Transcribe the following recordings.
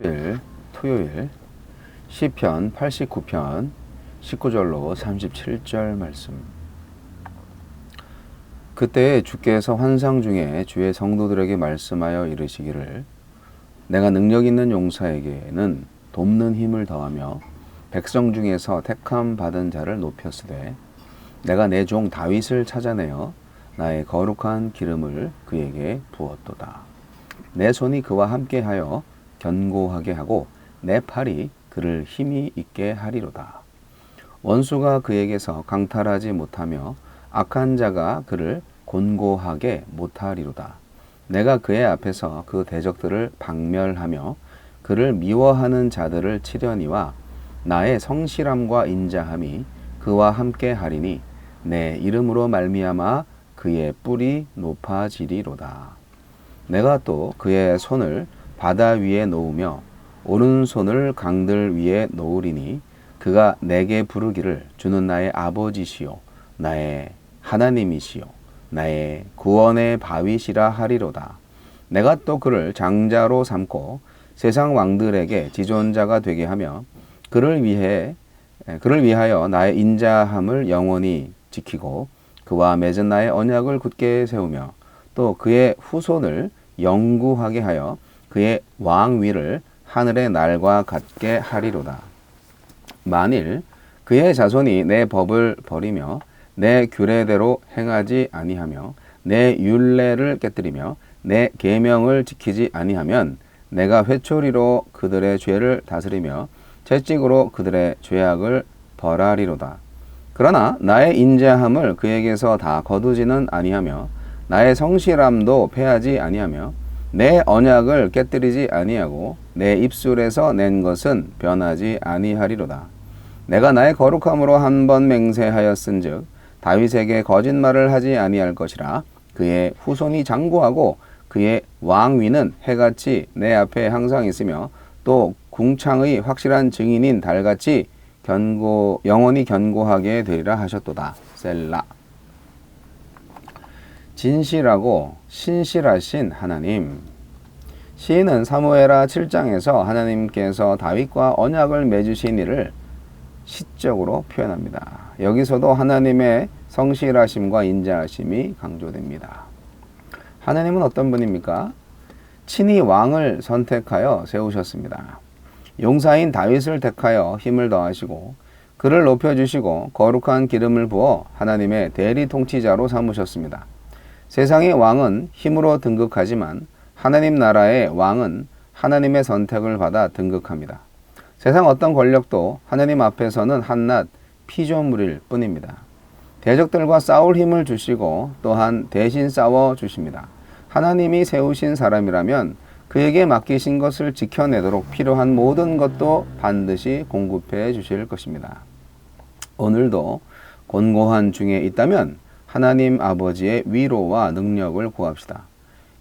토요일 시편 89편 19절로 37절 말씀. 그때 주께서 환상 중에 주의 성도들에게 말씀하여 이르시기를, 내가 능력 있는 용사에게는 돕는 힘을 더하며 백성 중에서 택함 받은 자를 높였으되, 내가 내 종 다윗을 찾아내어 나의 거룩한 기름을 그에게 부었도다. 내 손이 그와 함께하여 견고하게 하고 내 팔이 그를 힘이 있게 하리로다. 원수가 그에게서 강탈하지 못하며 악한 자가 그를 곤고하게 못하리로다. 내가 그의 앞에서 그 대적들을 박멸하며 그를 미워하는 자들을 치려니와 나의 성실함과 인자함이 그와 함께 하리니 내 이름으로 말미암아 그의 뿔이 높아지리로다. 내가 또 그의 손을 바다 위에 놓으며 오른손을 강들 위에 놓으리니 그가 내게 부르기를, 주는 나의 아버지시요 나의 하나님이시요 나의 구원의 바위시라 하리로다. 내가 또 그를 장자로 삼고 세상 왕들에게 지존자가 되게 하며 그를 위하여 나의 인자함을 영원히 지키고 그와 맺은 나의 언약을 굳게 세우며 또 그의 후손을 영구하게 하여 그의 왕위를 하늘의 날과 같게 하리로다. 만일 그의 자손이 내 법을 버리며 내 규례대로 행하지 아니하며 내 율례를 깨뜨리며 내 계명을 지키지 아니하면 내가 회초리로 그들의 죄를 다스리며 채찍으로 그들의 죄악을 벌하리로다. 그러나 나의 인자함을 그에게서 다 거두지는 아니하며 나의 성실함도 패하지 아니하며 내 언약을 깨뜨리지 아니하고 내 입술에서 낸 것은 변하지 아니하리로다. 내가 나의 거룩함으로 한 번 맹세하였은즉 다윗에게 거짓말을 하지 아니할 것이라. 그의 후손이 장구하고 그의 왕위는 해같이 내 앞에 항상 있으며 또 궁창의 확실한 증인인 달같이 영원히 견고하게 되리라 하셨도다. 셀라. 진실하고 신실하신 하나님. 시인은 사무엘하 7장에서 하나님께서 다윗과 언약을 맺으신 일을 시적으로 표현합니다. 여기서도 하나님의 성실하심과 인자하심이 강조됩니다. 하나님은 어떤 분입니까? 친히 왕을 선택하여 세우셨습니다. 용사인 다윗을 택하여 힘을 더하시고 그를 높여주시고 거룩한 기름을 부어 하나님의 대리 통치자로 삼으셨습니다. 세상의 왕은 힘으로 등극하지만 하나님 나라의 왕은 하나님의 선택을 받아 등극합니다. 세상 어떤 권력도 하나님 앞에서는 한낱 피조물일 뿐입니다. 대적들과 싸울 힘을 주시고 또한 대신 싸워 주십니다. 하나님이 세우신 사람이라면 그에게 맡기신 것을 지켜내도록 필요한 모든 것도 반드시 공급해 주실 것입니다. 오늘도 곤고한 중에 있다면 하나님 아버지의 위로와 능력을 구합시다.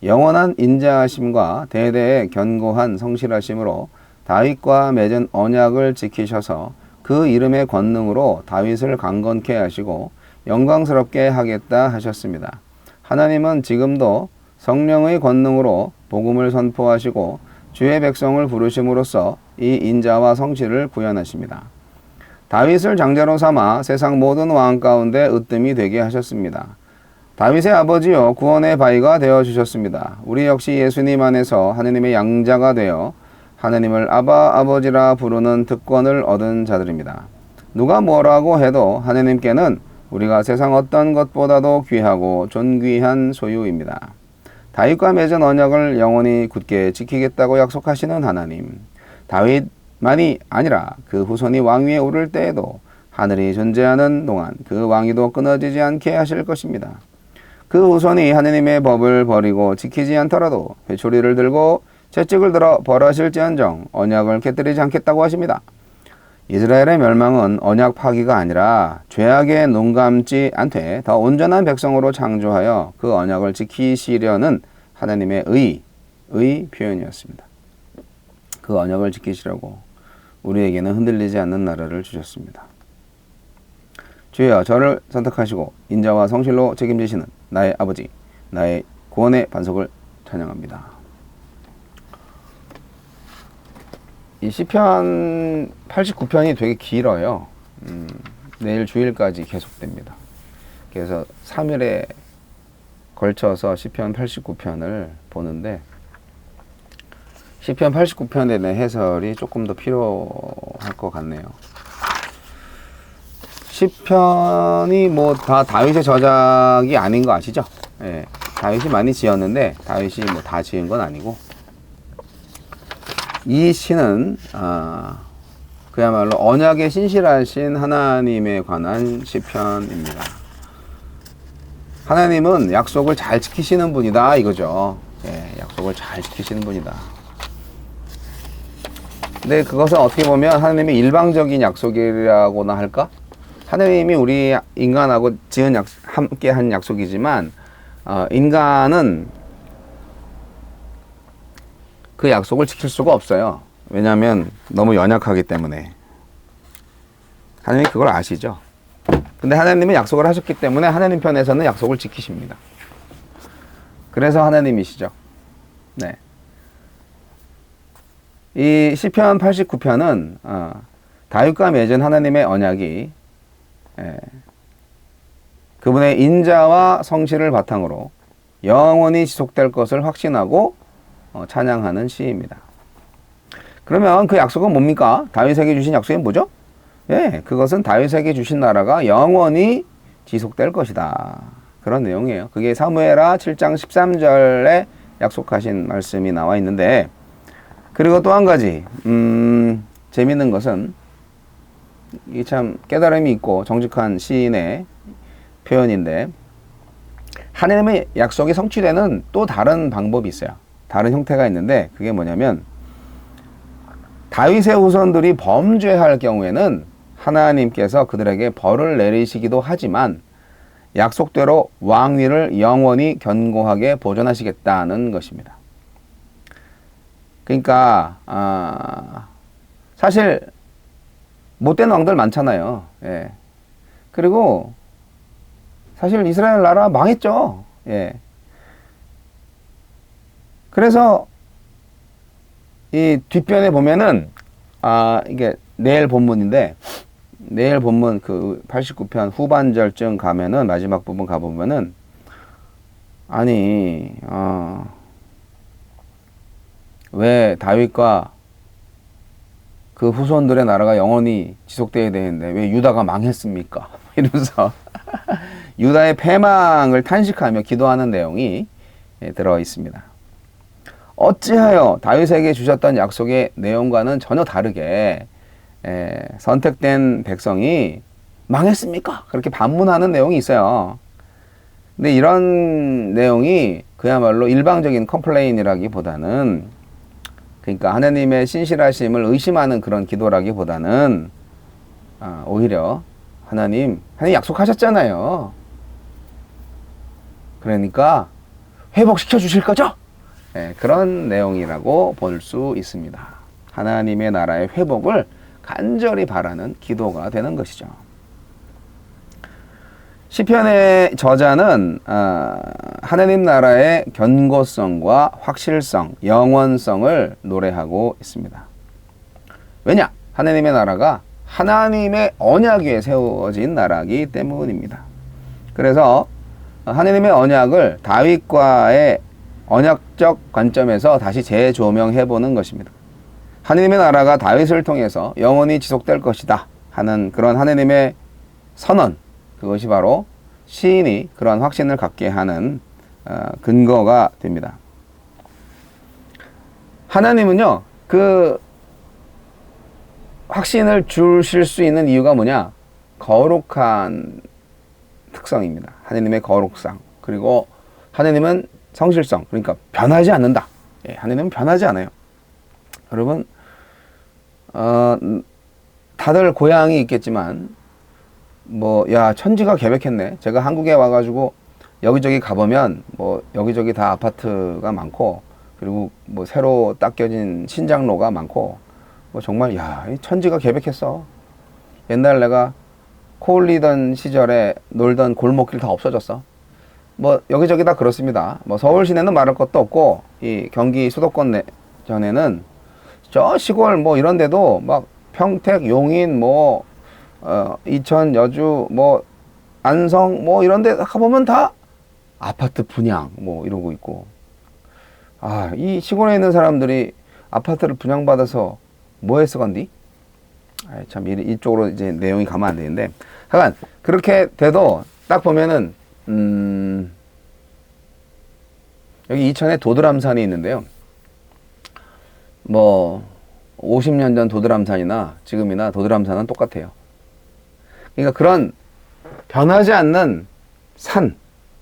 영원한 인자하심과 대대의 견고한 성실하심으로 다윗과 맺은 언약을 지키셔서 그 이름의 권능으로 다윗을 강건케 하시고 영광스럽게 하겠다 하셨습니다. 하나님은 지금도 성령의 권능으로 복음을 선포하시고 주의 백성을 부르심으로써 이 인자와 성실을 구현하십니다. 다윗을 장자로 삼아 세상 모든 왕 가운데 으뜸이 되게 하셨습니다. 다윗의 아버지요 구원의 바위가 되어주셨습니다. 우리 역시 예수님 안에서 하나님의 양자가 되어 하나님을 아바 아버지라 부르는 특권을 얻은 자들입니다. 누가 뭐라고 해도 하나님께는 우리가 세상 어떤 것보다도 귀하고 존귀한 소유입니다. 다윗과 맺은 언약을 영원히 굳게 지키겠다고 약속하시는 하나님. 다윗만이 아니라 그 후손이 왕위에 오를 때에도 하늘이 존재하는 동안 그 왕위도 끊어지지 않게 하실 것입니다. 그 후손이 하나님의 법을 버리고 지키지 않더라도 회초리를 들고 채찍을 들어 벌하실지언정 언약을 깨뜨리지 않겠다고 하십니다. 이스라엘의 멸망은 언약 파기가 아니라 죄악에 눈 감지 않되 더 온전한 백성으로 창조하여 그 언약을 지키시려는 하나님의 의 표현이었습니다. 그 언약을 지키시려고 우리에게는 흔들리지 않는 나라를 주셨습니다. 주여, 저를 선택하시고 인자와 성실로 책임지시는 나의 아버지, 나의 구원의 반석을 찬양합니다. 이 시편 89편이 되게 길어요. 내일 주일까지 계속됩니다. 그래서 3일에 걸쳐서 시편 89편을 보는데 시편 89편에 대한 해설이 조금 더 필요할 것 같네요. 시편이 뭐 다 다윗의 저작이 아닌 거 아시죠? 예, 다윗이 많이 지었는데 다윗이 뭐 다 지은 건 아니고 이 시는 그야말로 언약에 신실하신 하나님에 관한 시편입니다. 하나님은 약속을 잘 지키시는 분이다 이거죠. 예, 약속을 잘 지키시는 분이다. 근데 그것은 어떻게 보면 하나님의 일방적인 약속이라고나 할까? 하나님이 우리 인간하고 지은 함께 한 약속이지만 인간은 그 약속을 지킬 수가 없어요. 왜냐하면 너무 연약하기 때문에. 하나님이 그걸 아시죠? 근데 하나님은 약속을 하셨기 때문에 하나님 편에서는 약속을 지키십니다. 그래서 하나님이시죠. 네. 이 시편 89편은 다윗과 맺은 하나님의 언약이 그분의 인자와 성실을 바탕으로 영원히 지속될 것을 확신하고 찬양하는 시입니다. 그러면 그 약속은 뭡니까? 다윗에게 주신 약속이 뭐죠? 예, 그것은 다윗에게 주신 나라가 영원히 지속될 것이다. 그런 내용이에요. 그게 사무엘하 7장 13절에 약속하신 말씀이 나와 있는데, 그리고 또 한 가지 재밌는 것은 이 참 깨달음이 있고 정직한 시인의 표현인데, 하나님의 약속이 성취되는 또 다른 방법이 있어요. 다른 형태가 있는데 그게 뭐냐면 다윗의 후손들이 범죄할 경우에는 하나님께서 그들에게 벌을 내리시기도 하지만 약속대로 왕위를 영원히 견고하게 보존하시겠다는 것입니다. 그러니까 사실 못된 왕들 많잖아요. 예. 그리고 사실 이스라엘 나라 망했죠. 예. 그래서 이 뒷변에 보면은 이게 내일 본문인데, 내일 본문 그 89편 후반절쯤 가면은, 마지막 부분 가보면은 아니 왜 다윗과 그 후손들의 나라가 영원히 지속되어야 되는데 왜 유다가 망했습니까? 이러면서 유다의 패망을 탄식하며 기도하는 내용이 들어 있습니다. 어찌하여 다윗에게 주셨던 약속의 내용과는 전혀 다르게 선택된 백성이 망했습니까? 그렇게 반문하는 내용이 있어요. 근데 이런 내용이 그야말로 일방적인 컴플레인이라기보다는, 그러니까 하나님의 신실하심을 의심하는 그런 기도라기보다는 오히려 하나님 약속하셨잖아요. 그러니까 회복시켜 주실 거죠? 네, 그런 내용이라고 볼 수 있습니다. 하나님의 나라의 회복을 간절히 바라는 기도가 되는 것이죠. 시편의 저자는 하나님 나라의 견고성과 확실성, 영원성을 노래하고 있습니다. 왜냐? 하나님의 나라가 하나님의 언약 위에 세워진 나라이기 때문입니다. 그래서 하나님의 언약을 다윗과의 언약적 관점에서 다시 재조명해보는 것입니다. 하나님의 나라가 다윗을 통해서 영원히 지속될 것이다 하는 그런 하나님의 선언, 그것이 바로 시인이 그런 확신을 갖게 하는 근거가 됩니다. 하나님은요, 그 확신을 주실 수 있는 이유가 뭐냐? 거룩한 특성입니다. 하나님의 거룩상. 그리고 하나님은 성실성, 그러니까 변하지 않는다. 예, 하나님은 변하지 않아요. 여러분, 다들 고향이 있겠지만, 천지가 개벽했네. 제가 한국에 와가지고 여기저기 가보면, 여기저기 다 아파트가 많고, 그리고 새로 닦여진 신장로가 많고, 정말, 이 천지가 개벽했어. 옛날 내가 코 흘리던 시절에 놀던 골목길 다 없어졌어. 여기저기 다 그렇습니다. 서울 시내는 말할 것도 없고, 이 경기 수도권 전에는 저 시골 뭐 이런 데도 막 평택, 용인, 뭐 이천, 여주, 뭐 안성 뭐 이런 데 가보면 다 아파트 분양 뭐 이러고 있고, 아, 이 시골에 있는 사람들이 아파트를 분양받아서 뭐 했어 건디? 아, 참 이쪽으로 이제 내용이 가면 안 되는데, 하여간 그렇게 돼도 딱 보면은 여기 이천에 도드람산이 있는데요. 뭐 50년 전 도드람산이나 지금이나 도드람산은 똑같아요. 그러니까 그런 변하지 않는 산,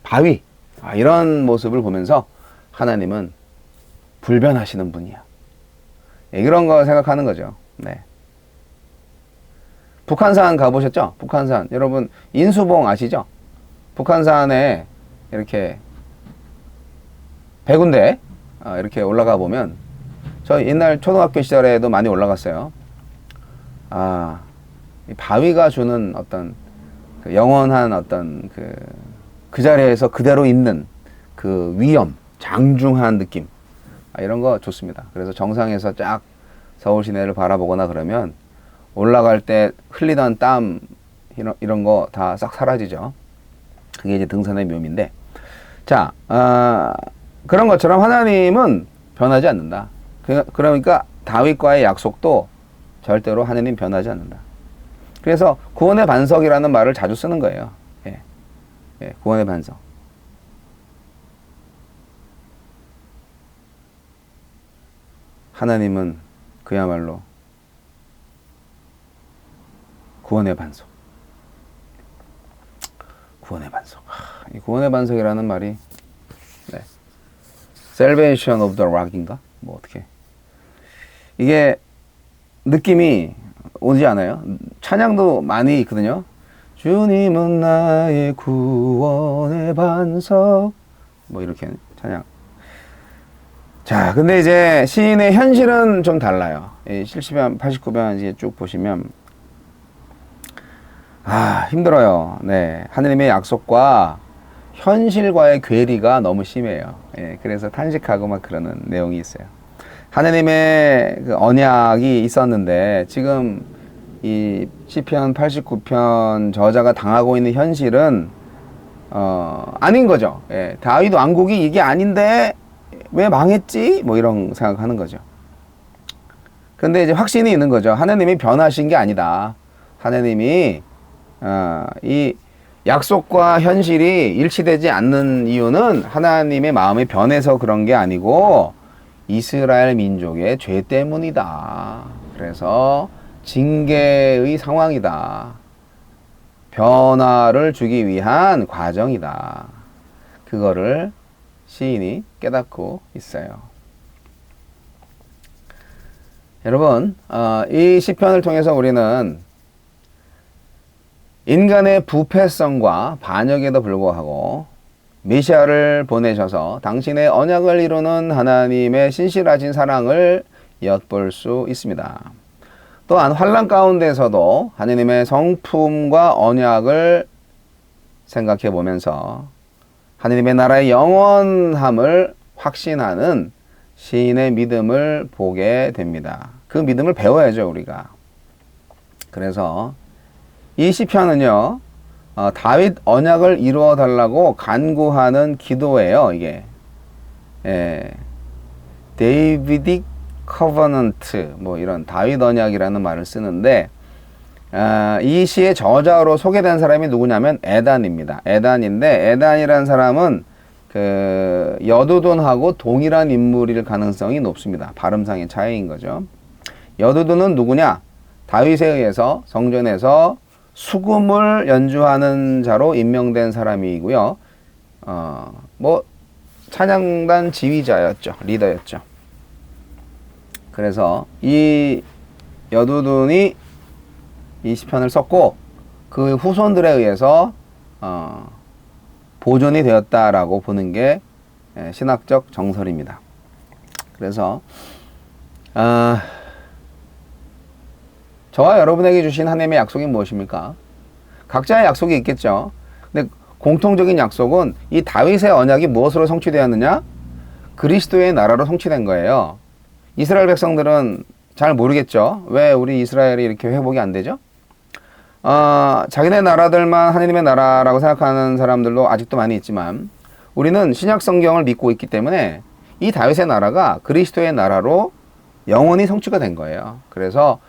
바위, 이런 모습을 보면서 하나님은 불변하시는 분이야. 이런 거 생각하는 거죠. 네. 북한산 가보셨죠? 북한산. 여러분, 인수봉 아시죠? 북한산에 이렇게 100군데 이렇게 올라가 보면, 저 옛날 초등학교 시절에도 많이 올라갔어요. 아, 이 바위가 주는 어떤 그 영원한 어떤 그 자리에서 그대로 있는 그 위엄, 장중한 느낌. 이런 거 좋습니다. 그래서 정상에서 쫙 서울 시내를 바라보거나 그러면 올라갈 때 흘리던 땀 이런 거 다 싹 사라지죠. 그게 이제 등산의 묘미인데, 자, 그런 것처럼 하나님은 변하지 않는다. 그러니까 다윗과의 약속도 절대로 하나님 변하지 않는다. 그래서 구원의 반석이라는 말을 자주 쓰는 거예요. 예. 예, 구원의 반석. 하나님은 그야말로 구원의 반석. 구원의 반석. 이 구원의 반석이라는 말이, 네. Salvation of the Rock인가? 뭐 어떻게. 이게 느낌이 오지 않아요? 찬양도 많이 있거든요. 주님은 나의 구원의 반석. 뭐 이렇게 찬양. 자, 근데 이제 시인의 현실은 좀 달라요. 70편, 89편 이제 쭉 보시면, 힘들어요. 네. 하느님의 약속과 현실과의 괴리가 너무 심해요. 예, 그래서 탄식하고 막 그러는 내용이 있어요. 하느님의 그 언약이 있었는데, 지금 이 시편 89편 저자가 당하고 있는 현실은, 아닌 거죠. 예, 다윗 왕국이 이게 아닌데, 왜 망했지? 뭐 이런 생각하는 거죠. 근데 이제 확신이 있는 거죠. 하느님이 변하신 게 아니다. 하느님이 이 약속과 현실이 일치되지 않는 이유는 하나님의 마음이 변해서 그런 게 아니고 이스라엘 민족의 죄 때문이다. 그래서 징계의 상황이다. 변화를 주기 위한 과정이다. 그거를 시인이 깨닫고 있어요. 여러분, 이 시편을 통해서 우리는 인간의 부패성과 반역에도 불구하고 메시아를 보내셔서 당신의 언약을 이루는 하나님의 신실하신 사랑을 엿볼 수 있습니다. 또한 환난 가운데서도 하나님의 성품과 언약을 생각해 보면서 하나님의 나라의 영원함을 확신하는 시인의 믿음을 보게 됩니다. 그 믿음을 배워야죠, 우리가. 그래서 이 시편은요, 다윗 언약을 이루어 달라고 간구하는 기도예요, 이게. 예. 데이비딕 커버넌트, 뭐 이런 다윗 언약이라는 말을 쓰는데, 이 시의 저자로 소개된 사람이 누구냐면 에단입니다. 에단인데, 에단이라는 사람은 그 여두둔하고 동일한 인물일 가능성이 높습니다. 발음상의 차이인 거죠. 여두둔은 누구냐? 다윗에 의해서 성전에서 수금을 연주하는 자로 임명된 사람이고요. 뭐 찬양단 지휘자였죠. 리더였죠. 그래서 이 여두둔이 이 시편을 썼고 그 후손들에 의해서 보존이 되었다라고 보는 게 신학적 정설입니다. 그래서 저와 여러분에게 주신 하나님의 약속이 무엇입니까? 각자의 약속이 있겠죠. 근데 공통적인 약속은 이 다윗의 언약이 무엇으로 성취되었느냐? 그리스도의 나라로 성취된 거예요. 이스라엘 백성들은 잘 모르겠죠. 왜 우리 이스라엘이 이렇게 회복이 안 되죠? 자기네 나라들만 하느님의 나라라고 생각하는 사람들도 아직도 많이 있지만 우리는 신약 성경을 믿고 있기 때문에 이 다윗의 나라가 그리스도의 나라로 영원히 성취가 된 거예요. 그래서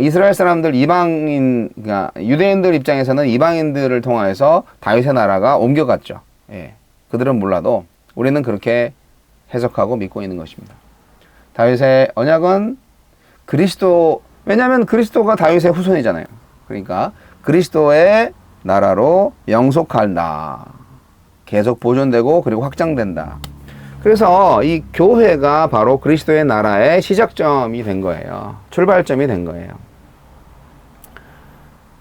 이스라엘 사람들 이방인, 그러니까 유대인들 입장에서는 이방인들을 통해서 다윗의 나라가 옮겨갔죠. 예. 그들은 몰라도 우리는 그렇게 해석하고 믿고 있는 것입니다. 다윗의 언약은 그리스도, 왜냐하면 그리스도가 다윗의 후손이잖아요. 그러니까 그리스도의 나라로 영속한다. 계속 보존되고 그리고 확장된다. 그래서 이 교회가 바로 그리스도의 나라의 시작점이 된 거예요. 출발점이 된 거예요.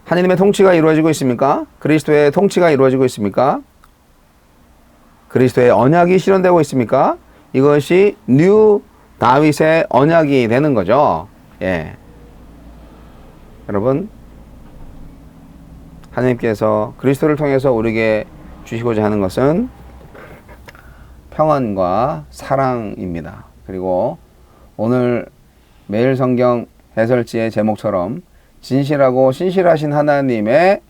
하나님의 통치가 이루어지고 있습니까? 그리스도의 통치가 이루어지고 있습니까? 그리스도의 언약이 실현되고 있습니까? 이것이 뉴 다윗의 언약이 되는 거죠. 예. 여러분, 하나님께서 그리스도를 통해서 우리에게 주시고자 하는 것은 평안과 사랑입니다. 그리고 오늘 매일 성경 해설지의 제목처럼 진실하고 신실하신 하나님의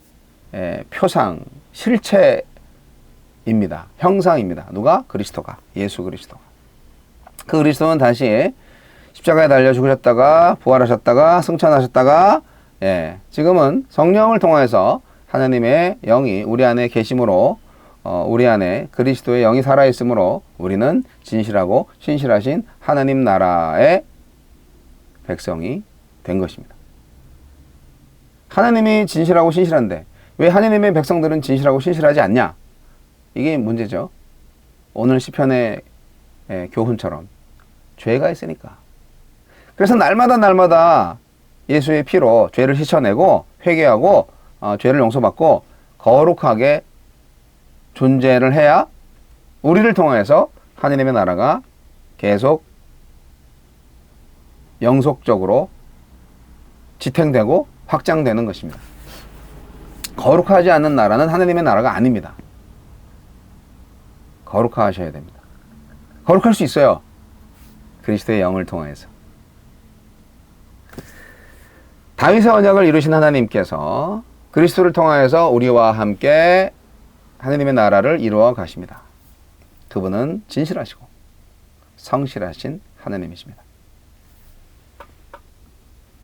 표상, 실체입니다. 형상입니다. 누가? 그리스도가. 예수 그리스도가. 그 그리스도는 다시 십자가에 달려 죽으셨다가 부활하셨다가 승천하셨다가 지금은 성령을 통해서 하나님의 영이 우리 안에 계심으로 우리 안에 그리스도의 영이 살아있으므로 우리는 진실하고 신실하신 하나님 나라의 백성이 된 것입니다. 하나님이 진실하고 신실한데 왜 하나님의 백성들은 진실하고 신실하지 않냐? 이게 문제죠. 오늘 시편의 교훈처럼 죄가 있으니까. 그래서 날마다 예수의 피로 죄를 씻어내고 회개하고 죄를 용서받고 거룩하게 존재를 해야 우리를 통해서 하나님의 나라가 계속 영속적으로 지탱되고 확장되는 것입니다. 거룩하지 않은 나라는 하나님의 나라가 아닙니다. 거룩하셔야 됩니다. 거룩할 수 있어요. 그리스도의 영을 통해서. 다윗의 언약을 이루신 하나님께서 그리스도를 통하여서 우리와 함께 하나님의 나라를 이루어 가십니다. 그분은 진실하시고 성실하신 하나님이십니다.